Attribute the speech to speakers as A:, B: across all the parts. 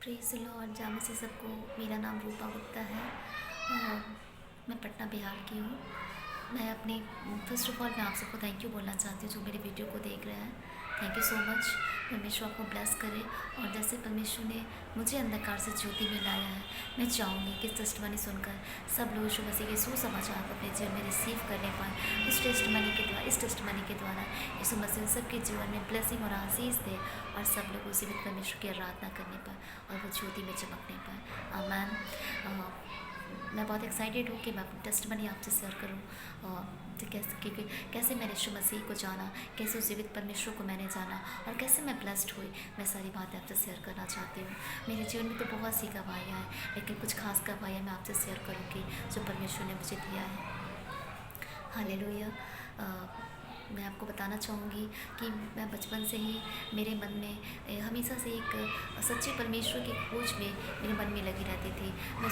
A: Praise the Lord. जामे से सबको, मेरा नाम रूपा गुप्ता है और मैं पटना बिहार की हूँ। मैं अपनी फ़र्स्ट ऑफ़ ऑल मैं आप सबको थैंक यू बोलना चाहती हूँ जो मेरे वीडियो को देख रहे हैं। Thank you so much. परमेश्वर आपको ब्लेस करे। और जैसे परमेश्वर ने मुझे अंधकार से ज्योति में लाया है, मैं चाहूँगी कि टेस्टमनी सुनकर सब लोग यीशु मसीह के सुसमाचार को अपने जीवन में रिसीव करने पाए। इस टेस्टमनी के द्वारा यीशु मसीह सबके जीवन में ब्लेसिंग और आशीष दे और सब लोग उसी में परमेश्वर की आराधना करने पाए और वो ज्योति में चमकने पाए। आमीन। मैं बहुत एक्साइटेड हूँ कि मैं अपनी टेस्टमनी आपसे शेयर करूँ कैसे मैंने यीशु मसीह को जाना, कैसे उस जीवित परमेश्वर को मैंने जाना और कैसे मैं ब्लेस्ड हुई। मैं सारी बातें आपसे शेयर करना चाहती हूँ। मेरे जीवन में तो बहुत सी गवाहियाँ हैं, लेकिन कुछ खास गवाहियाँ मैं आपसे शेयर करूँगी जो परमेश्वर ने मुझे दिया है। हालेलुया। मैं आपको बताना चाहूँगी कि मैं बचपन से ही मेरे मन में हमेशा से एक सच्चे परमेश्वर की खोज में मेरे मन में लगी रहती थी। मैं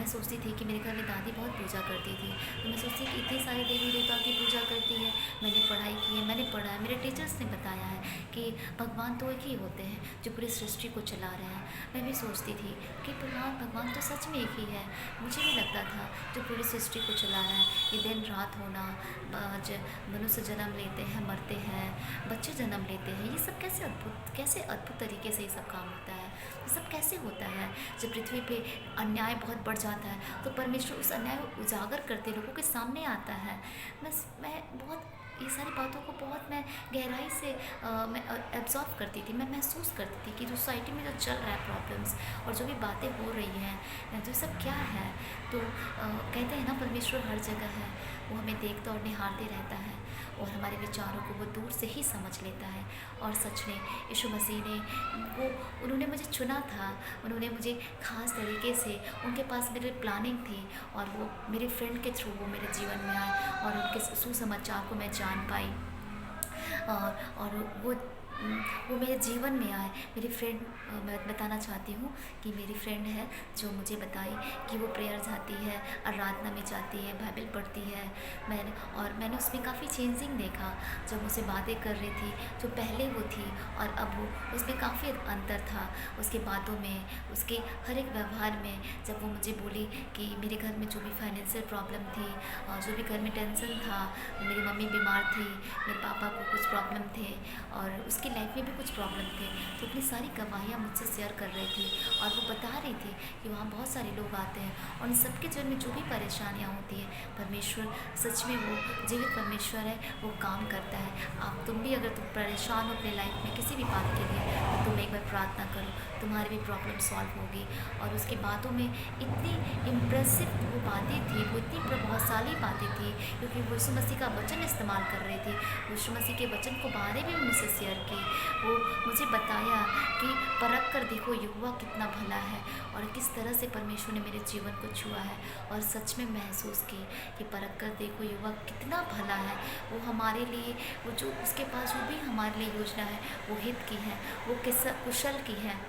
A: सोचती थी कि मेरे घर में दादी बहुत पूजा करती थी, तो मैं सोचती कि इतने सारे देवी देवता की पूजा करती है। मैंने पढ़ाई की है, मैंने पढ़ा है, मेरे टीचर्स ने बताया है कि भगवान तो एक ही होते हैं जो पूरी सृष्टि को चला रहे हैं। मैं भी सोचती थी कि भगवान तो सच में एक ही है। मुझे भी लगता था जो पूरी सृष्टि को चला रहा है, ये दिन रात होना, मनुष्य जन्म लेते हैं, मरते हैं, बच्चे जन्म लेते हैं, ये सब कैसे अद्भुत तरीके से ये सब काम होता है। ये सब कैसे होता है। जब पृथ्वी पे अन्याय बहुत बढ़ जाता है तो परमेश्वर उस अन्याय को उजागर करते लोगों के सामने आता है। मैं बहुत ये सारी बातों को बहुत मैं गहराई से मैं एब्जॉर्व करती थी। मैं महसूस करती थी कि जो सोसाइटी में जो चल रहा है प्रॉब्लम्स और जो भी बातें हो रही हैं, तो सब क्या है। तो कहते हैं ना, परमेश्वर हर जगह है, वो हमें देखता और निहारते रहता है और हमारे विचारों को वो दूर से ही समझ लेता है। और सच में यीशु मसीह ने उन्होंने मुझे चुना था, उन्होंने मुझे ख़ास तरीके से, उनके पास मेरे प्लानिंग थी और वो मेरे फ्रेंड के थ्रू वो मेरे जीवन में आए और उनके सुसमाचार को मैं जान पाई। और वो मेरे जीवन में आए। मेरी फ्रेंड, मैं बताना चाहती हूँ कि मेरी फ्रेंड है जो मुझे बताई कि वो प्रेयर जाती है, आराधना में जाती है, बाइबल पढ़ती है। मैंने उसमें काफ़ी चेंजिंग देखा। जब मुझसे बातें कर रही थी, जो पहले वो थी और अब वो, उसमें काफ़ी अंतर था। उसकी बातों में, उसके हर एक व्यवहार में। जब वो मुझे बोली कि मेरे घर में जो भी फाइनेंशियल प्रॉब्लम थी और जो भी घर में टेंशन था, मेरी मम्मी बीमार थी, मेरे पापा को कुछ प्रॉब्लम थे और उसकी लाइफ में भी कुछ प्रॉब्लम थे, तो अपनी सारी गवाहियाँ मुझसे शेयर कर रही थी और वो बता रही थी कि वहाँ बहुत सारे लोग आते हैं और उन सबके जीवन में जो भी परेशानियाँ होती है, परमेश्वर सच में वो जीवित परमेश्वर है, वो काम करता है। तुम भी अगर तुम परेशान हो अपने लाइफ में किसी भी बात के लिए, तो तुम एक बार प्रार्थना करो, तुम्हारी भी प्रॉब्लम सॉल्व होगी। और उसकी बातों में इतनी इम्प्रेसिव वो बातें थी, वो इतनी प्रभावशाली बातें थी, क्योंकि वो यीशु मसीह का वचन इस्तेमाल कर रही थी। यीशु मसीह के वचन को बारे में मुझसे शेयर की। वो मुझे बताया कि परख कर देखो यहोवा कितना भला है और किस तरह से परमेश्वर ने मेरे जीवन को छुआ है। और सच में महसूस की कि परख कर देखो यहोवा कितना भला है। वो हमारे लिए, वो जो उसके पास जो भी हमारे लिए योजना है वो हित की है, वो कुशल की है।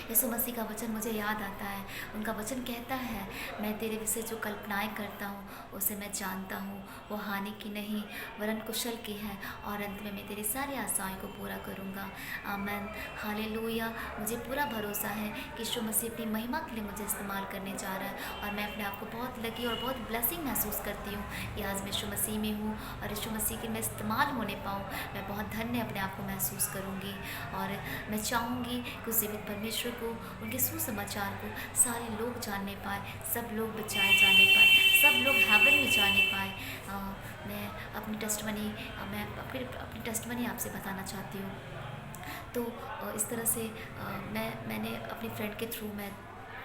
A: यीशु मसीह का वचन मुझे याद आता है। उनका वचन कहता है, मैं तेरे विषय जो कल्पनाएं करता हूँ उसे मैं जानता हूँ, वो हानि की नहीं वरन कुशल की है और अंत में मैं तेरी सारी आशाएं को पूरा करूँगा। आमीन। हालेलुया। मुझे पूरा भरोसा है कि यीशु मसीह अपनी महिमा के लिए मुझे इस्तेमाल करने जा रहा है और मैं अपने आप को बहुत लकी और बहुत ब्लेसिंग महसूस करती हूँ कि आज मैं यीशु मसीह में हूँ और यीशु मसीह के मैं इस्तेमाल होने पाऊँ। मैं बहुत धन्य अपने आप को महसूस करूँगी और मैं चाहूँगी कि उस जीवित परमेश्वर को, उनके सुसमाचार को सारे लोग जानने पाए, सब लोग बचाए जाने पाए, सब लोग हेवन में जाने पाए। मैं अपनी टेस्टमनी आपसे बताना चाहती हूँ। तो इस तरह से मैंने अपनी फ्रेंड के थ्रू मैं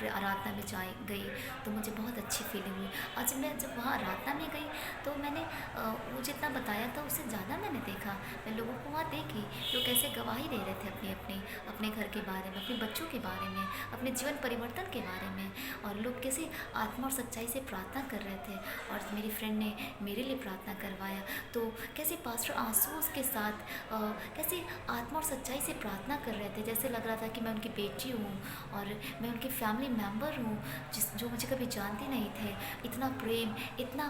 A: आराधना में गई तो मुझे बहुत अच्छी फीलिंग हुई। आज मैं जब वहाँ आराधना में गई तो मैंने वो जितना बताया था उससे ज़्यादा मैंने देखा। मैं लोगों को वहाँ देखी जो कैसे गवाही दे रहे थे अपने घर के बारे में, अपने बच्चों के बारे में, अपने जीवन परिवर्तन के बारे में, और लोग कैसे आत्मा और सच्चाई से प्रार्थना कर रहे थे। और मेरी फ्रेंड ने मेरे लिए प्रार्थना करवाया तो कैसे पास्टर आंसू के साथ कैसे आत्मा और सच्चाई से प्रार्थना कर रहे थे, जैसे लग रहा था कि मैं उनकी बेटी हूँ और मैं उनकी फैमिली मेंबर हूँ जिस जो मुझे कभी जानते नहीं थे, इतना प्रेम, इतना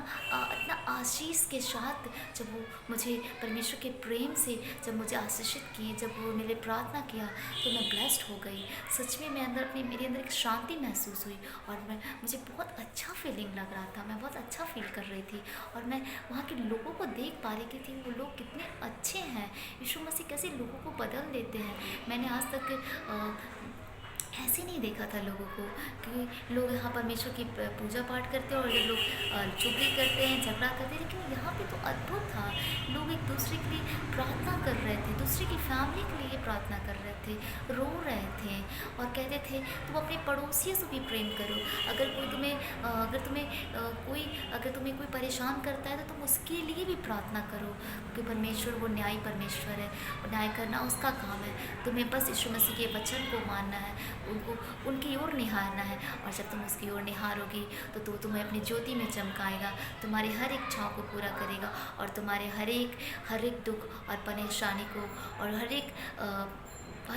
A: आशीष के साथ जब वो मुझे परमेश्वर के प्रेम से जब मुझे आशीषित किए, जब वो मेरे प्रार्थना किया, तो मैं ब्लेस्ड हो गई। सच में मेरे अंदर एक शांति महसूस हुई और मुझे बहुत अच्छा फीलिंग लग रहा था, मैं बहुत अच्छा फील कर रही थी और मैं वहाँ के लोगों को देख पा रही थी, वो लोग कितने अच्छे हैं, यीशु मसीह कैसे लोगों को बदल देते हैं। मैंने आज तक ऐसे नहीं देखा था लोगों को कि लोग यहाँ परमेश्वर की पूजा पाठ करते हैं और ये लोग चुगली करते हैं, झगड़ा करते हैं, लेकिन यहाँ पे तो अद्भुत था। लोग एक दूसरे के लिए प्रार्थना कर रहे थे, दूसरे की फैमिली के लिए प्रार्थना कर रहे थे, रो रहे थे और कहते थे तुम अपने पड़ोसियों से भी प्रेम करो। अगर तुम्हें कोई परेशान करता है तो तुम उसके लिए भी प्रार्थना करो, क्योंकि परमेश्वर वो न्यायी परमेश्वर है और न्याय करना उसका काम है। तुम्हें बस यीशु मसीह के वचन को मानना है, उनको उनकी ओर निहारना है और जब तुम उसकी ओर निहारोगी तो तुम्हें अपनी ज्योति में चमकाएगा, तुम्हारी हर एक इच्छाओं को पूरा करेगा और तुम्हारे हर एक दुख और परेशानी को और हर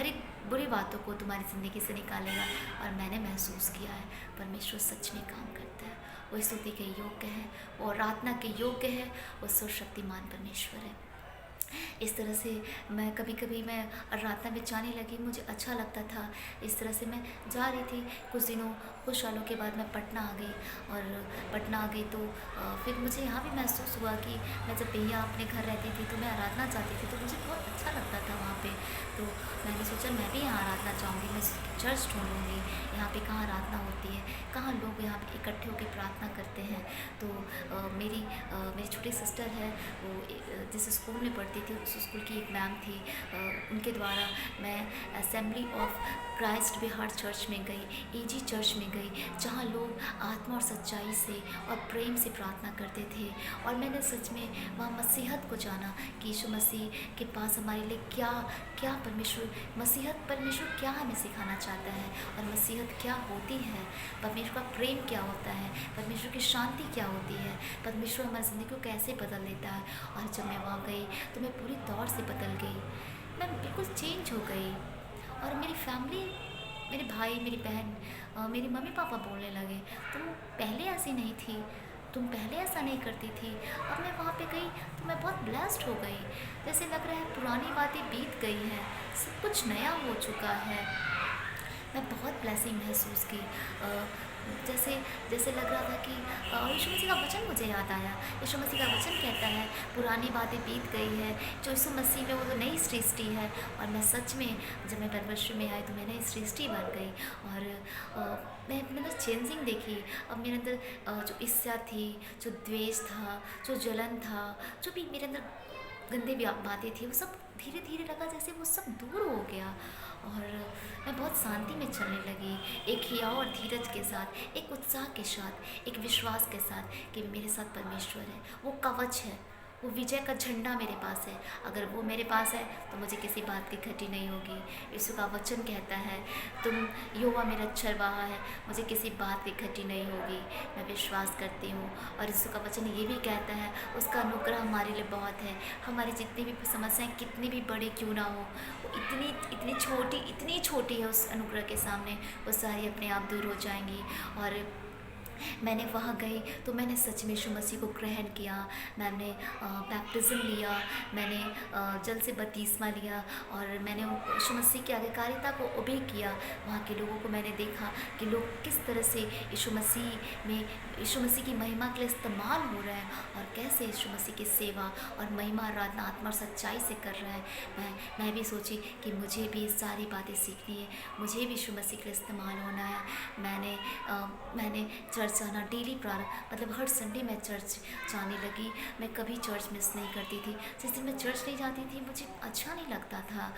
A: एक बुरी बातों को तुम्हारी ज़िंदगी से निकालेगा। और मैंने महसूस किया है परमेश्वर सच में काम करता है, वो स्तुति के योग्य है, वो आराधना के योग्य है, वो सर्वशक्तिमान परमेश्वर है। इस तरह से मैं कभी मैं आराधना में जाने लगी, मुझे अच्छा लगता था। इस तरह से मैं जा रही थी। कुछ सालों के बाद मैं पटना आ गई और पटना आ गई तो फिर मुझे यहाँ भी महसूस हुआ कि मैं जब भैया अपने घर रहती थी तो मैं आराधना जाती थी, तो मुझे बहुत अच्छा लगता था वहाँ पे। तो मैंने सोचा मैं भी यहाँ आराधना चाहूँगी, मैं चर्च ढूँढूँगी, यहाँ पे कहाँ आराधना होती है, कहाँ लोग यहाँ पे इकट्ठे होकर प्रार्थना करते हैं। तो मेरी छोटी सिस्टर है, वो जिस स्कूल में पढ़ती थी उस स्कूल की एक मैम थी, उनके द्वारा मैं assembly of Christ Bihar church में गई, एजी चर्च में गई, जहाँ लोग आत्मा और सच्चाई से और प्रेम से प्रार्थना करते थे। और मैंने सच में वहाँ मसीहत को जाना कि यीशु मसीह के पास हमारे लिए क्या परमेश्वर क्या हमें सिखाना चाहता है और मसीहत क्या होती है, परमेश्वर का प्रेम क्या होता है, परमेश्वर की शांति क्या होती है, परमेश्वर हमारी ज़िंदगी को कैसे बदल देता है। और जब मैं वहाँ गई तो मैं पूरी तौर से बदल गई, मैं बिल्कुल चेंज हो गई। और मेरी फैमिली, मेरे भाई, मेरी बहन, मेरे मम्मी पापा बोलने लगे तुम पहले ऐसी नहीं थी, तुम पहले ऐसा नहीं करती थी। अब मैं वहाँ पे गई तो मैं बहुत ब्लेस्ड हो गई, जैसे लग रहा है पुरानी बातें बीत गई हैं, सब कुछ नया हो चुका है। मैं बहुत ब्लेसिंग महसूस की। जैसे लग रहा था कि यीशु मसीह का वचन मुझे याद आया। यीशु मसीह का वचन कहता है पुरानी बातें बीत गई है, जो यीशु मसीह में वो तो नई सृष्टि है। और मैं सच में जब मैं परमेश्वर में आई तो मैं नई सृष्टि बन गई और मैं अपने अंदर चेंजिंग देखी। अब मेरे अंदर जो ईर्ष्या थी, जो द्वेष था, जो जलन था, जो भी मेरे अंदर गंदे बातें थी, वो सब धीरे धीरे लगा जैसे वो सब दूर हो गया और मैं बहुत शांति में चलने लगी, एक हियाव और धीरज के साथ, एक उत्साह के साथ, एक विश्वास के साथ कि मेरे साथ परमेश्वर है, वो कवच है, वो विजय का झंडा मेरे पास है। अगर वो मेरे पास है तो मुझे किसी बात की घटी नहीं होगी। यीशु का वचन कहता है तुम यहोवा मेरा चरवाहा है, मुझे किसी बात की घटी नहीं होगी। मैं विश्वास करती हूँ। और यीशु का वचन ये भी कहता है उसका अनुग्रह हमारे लिए बहुत है। हमारी जितनी भी समस्याएं कितनी भी बड़ी क्यों ना हो, वो इतनी छोटी है उस अनुग्रह के सामने, वो सारी अपने आप दूर हो जाएंगी। और मैंने वहाँ गई तो मैंने सच में यीशु मसीह को ग्रहण किया, मैंने बैप्टिज़्म लिया, मैंने जल से बपतिस्मा लिया और मैंने यीशु मसीह की आज्ञाकारिता को ओबे किया। वहाँ के लोगों को मैंने देखा कि लोग किस तरह से यीशु मसीह की महिमा के लिए इस्तेमाल हो रहे हैं और कैसे यीशु मसीह की सेवा और महिमा, आराधना, आत्मा और सच्चाई से कर रहे हैं। मैं भी सोची कि मुझे भी सारी बातें सीखनी है, मुझे भी यीशु मसीह के लिए इस्तेमाल होना है। मैंने चर्च जाना डेली मतलब हर संडे मैं चर्च जाने लगी। मैं कभी चर्च मिस नहीं करती थी। जिस दिन मैं चर्च नहीं जाती थी मुझे अच्छा नहीं लगता था।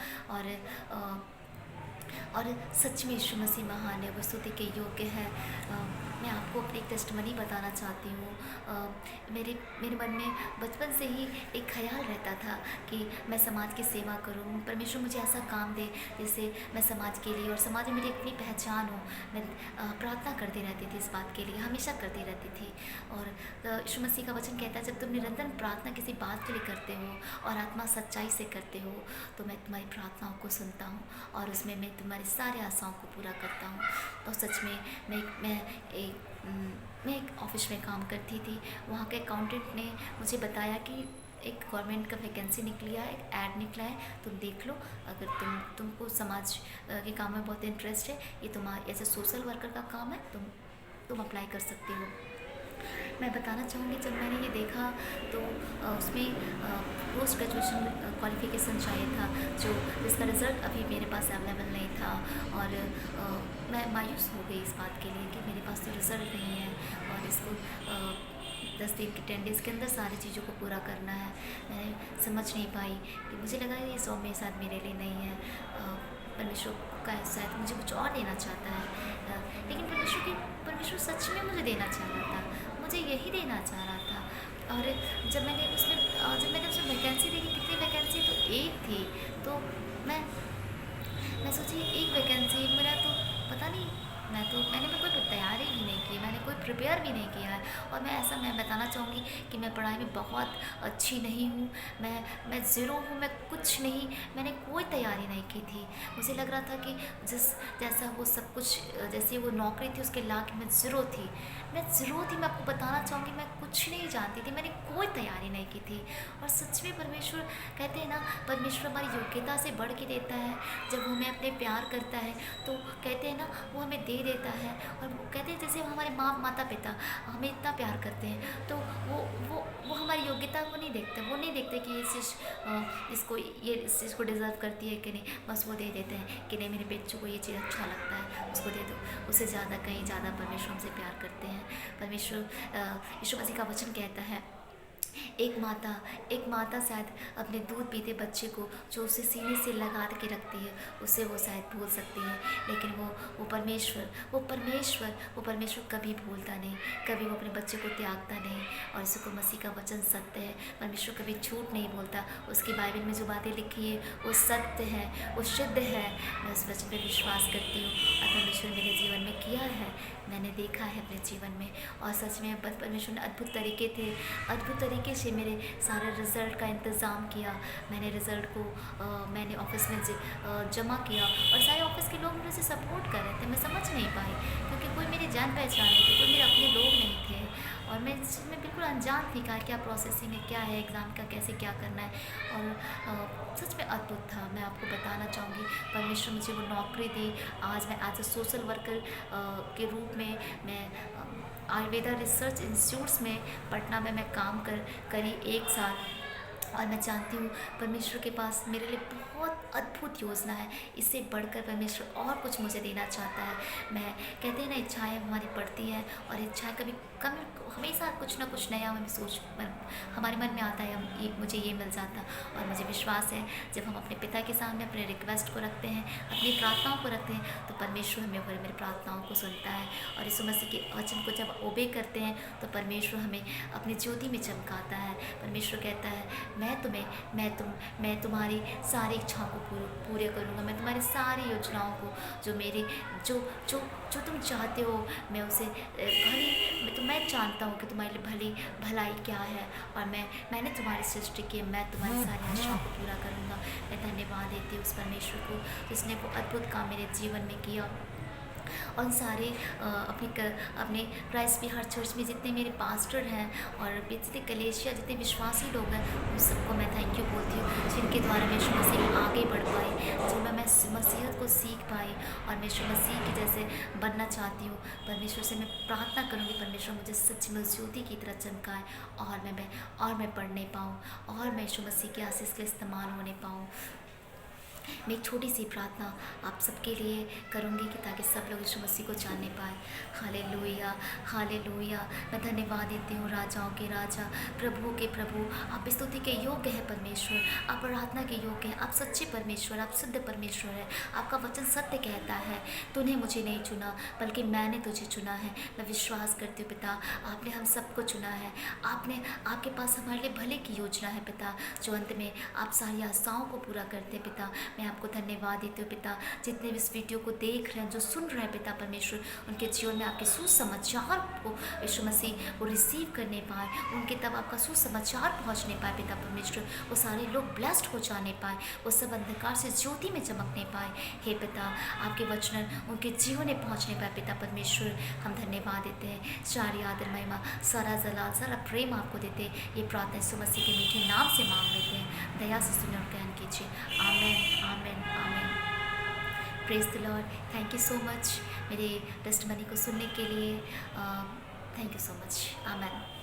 A: और सच में यीशु मसीह महान है, वो स्तुति के योग्य है। मैं आपको अपनी एक टेस्टमनी बताना चाहती हूँ। मेरे मन में बचपन से ही एक ख्याल रहता था कि मैं समाज की सेवा करूँ, परमेश्वर मुझे ऐसा काम दे जिससे मैं समाज के लिए और समाज में मेरी अपनी पहचान हो। मैं प्रार्थना करती रहती थी इस बात के लिए, हमेशा करती रहती थी। और यीशु मसीह का वचन कहता है जब तुम निरंतर प्रार्थना किसी बात के लिए करते हो और आत्मा सच्चाई से करते हो तो मैं तुम्हारी प्रार्थनाओं को सुनता हूँ और उसमें मैं तुम्हारी सारी आशाओं को पूरा करता हूँ। और सच में एक मैं एक ऑफ़िस में काम करती थी। वहाँ के अकाउंटेंट ने मुझे बताया कि एक गवर्नमेंट का वैकेंसी निकली है, एक ऐड निकला है, तुम देख लो। अगर तुमको समाज के काम में बहुत इंटरेस्ट है, ये तुम्हारा एज ए सोशल वर्कर का काम है, तुम अप्लाई कर सकती हो। मैं बताना चाहूँगी, जब मैंने ये देखा तो उसमें पोस्ट ग्रेजुएशन क्वालिफ़िकेशन चाहिए था, जिसका रिज़ल्ट अभी मेरे पास अवेलेबल नहीं था। और मैं मायूस हो गई इस बात के लिए कि मेरे पास तो रिज़ल्ट नहीं है और इसको 10 दिन के 10 डेज़ के अंदर सारी चीज़ों को पूरा करना है। मैं समझ नहीं पाई कि मुझे लगा ये जॉब मेरे साथ मेरे लिए नहीं है। परमेश्वर का शायद मुझे कुछ और देना चाहता है, लेकिन परमेश्वर सच में मुझे देना चाह रहा था, मुझे यही देना चाह रहा था। और जब मैंने उसमें वैकेंसी देखी, कितनी वैकेंसी, तो एक थी। तो मैं सोची एक वैकेंसी, मेरा तो पता नहीं, मैंने कोई तैयारी भी नहीं की, मैंने कोई प्रिपेयर भी नहीं किया है। और मैं बताना चाहूँगी कि मैं पढ़ाई में बहुत अच्छी नहीं हूँ, मैं ज़ीरो हूँ, मैं कुछ नहीं, मैंने कोई तैयारी नहीं की थी। मुझे लग रहा था कि जैसा वो सब कुछ, जैसे वो नौकरी थी उसके लायक मैं ज़ीरो थी। मैं आपको बताना चाहूँगी, मैं कुछ नहीं जानती थी, मैंने कोई तैयारी नहीं की थी। और सच में परमेश्वर कहते हैं ना, परमेश्वर हमारी योग्यता से बढ़ के देता है। जब वो हमें अपने प्यार करता है तो कहते हैं ना, वो हमें दे देता है। और वो कहते हैं जैसे हमारे माता पिता हमें इतना प्यार करते हैं, तो वो हमारी योग्यता को नहीं देखते, वो नहीं देखते कि ये इस चीज़ को डिज़र्व करती है कि नहीं, बस वो दे देते हैं कि नहीं, मेरे बच्चों को ये चीज़ अच्छा लगता है, उसको दे दो। उससे ज़्यादा, कहीं ज़्यादा परमेश्वर हमसे प्यार करते हैं। परमेश्वर, यीशु मसीह का वचन कहता है, एक माता शायद अपने दूध पीते बच्चे को जो उसे सीने से लगा के रखती है, उसे वो शायद भूल सकती है, लेकिन वो परमेश्वर कभी भूलता नहीं, कभी वो अपने बच्चे को त्यागता नहीं। और इसको मसीह का वचन सत्य है, परमेश्वर कभी झूठ नहीं बोलता। उसकी बाइबल में जो बातें लिखी है वो सत्य है, वो शुद्ध है। मैं उस वचन पर विश्वास करती हूँ और परमेश्वर मेरे जीवन में किया है, मैंने देखा है अपने जीवन में। और सच में परमेश्वर ने अद्भुत तरीके से मेरे सारे रिज़ल्ट का इंतज़ाम किया। मैंने रिज़ल्ट को मैंने ऑफिस में जमा किया और सारे ऑफिस के लोग मुझे सपोर्ट कर रहे थे। मैं समझ नहीं पाई क्योंकि कोई मेरी जान पहचान नहीं थी, कोई मेरे अपने लोग नहीं थे और मैं इसमें बिल्कुल अनजान थी क्या प्रोसेसिंग है, क्या है एग्ज़ाम का, कैसे क्या करना है। और सच में अद्भुत था। मैं आपको बताना चाहूँगी, परमेश्वर मुझे वो नौकरी दी। आज मैं एज ए सोशल वर्कर के रूप में मैं आयुर्वेदा रिसर्च इंस्टीट्यूट्स में पटना में मैं काम करी 1 साल। और मैं जानती हूँ परमेश्वर के पास मेरे लिए बहुत अद्भुत योजना है। इससे बढ़कर परमेश्वर और कुछ मुझे देना चाहता है। मैं कहते हैं ना, इच्छाएं हमारी बढ़ती हैं और इच्छाएं कभी हमेशा कुछ ना कुछ नया हमारे मन में आता है, मुझे ये मिल जाता। और मुझे विश्वास है जब हम अपने पिता के सामने अपने रिक्वेस्ट को रखते हैं, अपनी प्रार्थनाओं को रखते हैं, तो परमेश्वर हमें मेरी प्रार्थनाओं को सुनता है। और यीशु मसीह के वचन को जब ओबे करते हैं तो परमेश्वर हमें अपनी ज्योति में चमकाता है। परमेश्वर कहता है, मैं तुम्हारी सारी इच्छाओं को पूरे करूँगा, मैं तुम्हारी सारी योजनाओं को जो तुम चाहते हो, मैं उसे मैं जानता हूँ कि तुम्हारे लिए भलाई क्या है। और मैंने तुम्हारी सृष्टि की, मैं तुम्हारी सारी आशाओं को पूरा करूँगा। मैं धन्यवाद देती हूँ उस परमेश्वर को जिसने वो अद्भुत काम मेरे जीवन में किया। और सारे अपने क्राइस्ट बिहार चर्च में जितने मेरे पास्टर हैं और जितने कलेशिया, जितने विश्वासी लोग हैं, उन सबको मैं थैंक यू बोलती हूँ, जिनके द्वारा मैं यीशु मसीह में आगे बढ़ पाई, जिनमें मैं मसीहत को सीख पाई और मैं यीशु मसीह की जैसे बनना चाहती हूँ। परमेश्वर से मैं प्रार्थना करूँगी, परमेश्वर मुझे सच में ज्योति की तरह चमकाए और मैं पढ़ने पाऊँ और मैं यीशु मसीह के आशीष के इस्तेमाल होने पाऊँ। मैं एक छोटी सी प्रार्थना आप सबके लिए करूँगी कि ताकि सब लोग यीशु मसीह को जानने पाए। Hallelujah, hallelujah. मैं धन्यवाद देती हूँ राजाओं के राजा, प्रभु के प्रभु। आप स्तुति के योग्य है परमेश्वर, आप आराधना के योग्य है, आप सच्चे परमेश्वर, आप शुद्ध परमेश्वर है। आपका वचन सत्य कहता है, तूने मुझे नहीं चुना बल्कि मैंने तुझे चुना है। मैं विश्वास करती हूँ पिता, आपने हम सबको चुना है। आपके पास हमारे लिए भले की योजना है पिता, जो अंत में आप सारी आशाओं को पूरा करते हैं पिता। मैं आपको धन्यवाद देती हूँ पिता, जितने भी इस वीडियो को देख रहे हैं, जो सुन रहे हैं पिता परमेश्वर, उनके जीवन में आपके सुसमाचार को यीशु मसीह वो रिसीव करने पाए, उनके तब आपका सुसमाचार पहुँचने पाए पिता परमेश्वर, वो सारे लोग ब्लेस्ड हो जाने पाए, वो सब अंधकार से ज्योति में चमकने पाए। हे पिता, आपके वचन उनके जीवन में पहुँचने पाए पिता परमेश्वर, हम धन्यवाद देते हैं। सारी आदर महिमा, सारा जलाल, सारा प्रेम आपको देते हैं। ये प्रार्थना यीशु मसीह के मीठे नाम से मांग लेते हैं, दया से सुने और ग्रहण कीजिए। Amen, amen, amen. Praise the lord. Thank you so much मेरे टेस्टमनी को सुनने के लिए। Thank you so much. Amen.